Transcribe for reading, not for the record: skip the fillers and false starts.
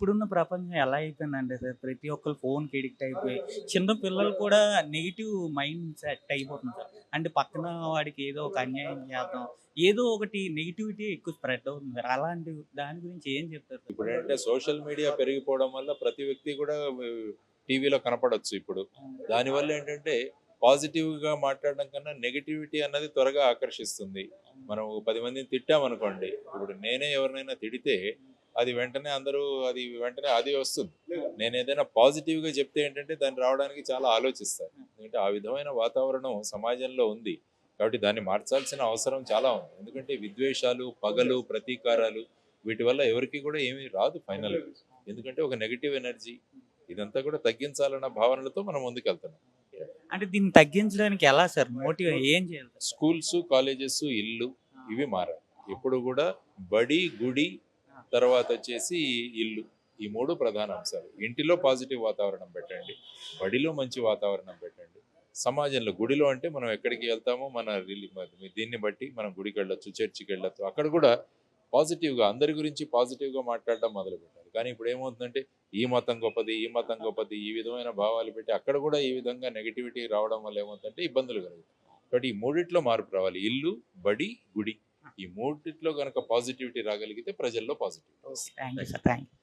ఇప్పుడున్న ప్రపంచం ఎలా అయిపోయిందంటే సార్, ప్రతి ఒక్కరు ఫోన్‌కి అడిక్ట్ అయిపోయి, చిన్న పిల్లలు కూడా నెగెటివ్ మైండ్ సెట్ అయిపోతుంది సార్. అంటే పక్కన వాడికి ఏదో ఒక అన్యాయం చేద్దాం, ఏదో ఒకటి నెగటివిటీ ఎక్కువ స్ప్రెడ్ అవుతుంది సార్. అలాంటి దాని గురించి ఏం చెప్తారు సార్? ఇప్పుడేంటంటే సోషల్ మీడియా పెరిగిపోవడం వల్ల ప్రతి వ్యక్తి కూడా టీవీలో కనపడొచ్చు ఇప్పుడు. దానివల్ల ఏంటంటే పాజిటివ్‌గా మాట్లాడడం కన్నా నెగటివిటీ అన్నది త్వరగా ఆకర్షిస్తుంది. మనం 10 మందిని తిట్టామనుకోండి, ఇప్పుడు నేనే ఎవరినైనా తిడితే అది వెంటనే అందరూ వెంటనే అది వస్తుంది. నేనేదైనా పాజిటివ్‌గా చెప్తే ఏంటంటే దాన్ని రావడానికి చాలా ఆలోచిస్తారు. ఎందుకంటే ఆ విధమైన వాతావరణం సమాజంలో ఉంది. కాబట్టి దాన్ని మార్చాల్సిన అవసరం చాలా ఉంది. ఎందుకంటే విద్వేషాలు, పగలు, ప్రతీకారాలు వీటి వల్ల ఎవరికీ కూడా ఏమీ రాదు ఫైనల్‌గా. ఎందుకంటే ఒక నెగెటివ్ ఎనర్జీ ఇదంతా కూడా తగ్గించాలన్న భావనలతో మనం ముందుకెళ్తున్నాం. అంటే దీన్ని తగ్గించడానికి ఎలా సార్? ఏం చేయాలి సార్? స్కూల్స్, కాలేజెస్, ఇల్లు ఇవి మారాలి. ఎప్పుడు కూడా బడి, గుడి తర్వాత వచ్చేసి ఇల్లు. ఈ 3 ప్రధాన అంశాలు. ఇంటిలో పాజిటివ్ వాతావరణం పెట్టండి. బడిలో మంచి వాతావరణం పెట్టండి. సమాజంలో గుడిలో అంటే మనం ఎక్కడికి వెళ్తామో దీన్ని బట్టి మనం గుడికి వెళ్ళొచ్చు, చర్చికి వెళ్ళొచ్చు. అక్కడ కూడా పాజిటివ్‌గా అందరి గురించి పాజిటివ్‌గా మాట్లాడడం మొదలుపెట్టాలి. కానీ ఇప్పుడు ఏమవుతుందంటే ఈ మతం గొప్పది, ఈ మతం గొప్పది, ఈ విధమైన భావాలు పెట్టి అక్కడ కూడా ఈ విధంగా నెగటివిటీ రావడం వల్ల ఏమవుతుందంటే ఇబ్బందులు కలుగుతాయి. కాబట్టి ఈ మూడిట్లో మార్పు రావాలి. ఇల్లు, బడి, గుడి. ఈ మూడిట్లో గనక పాజిటివిటీ రాగలిగితే ప్రజల్లో పాజిటివిటీ వస్తుంది. Thank you sir. Thank you.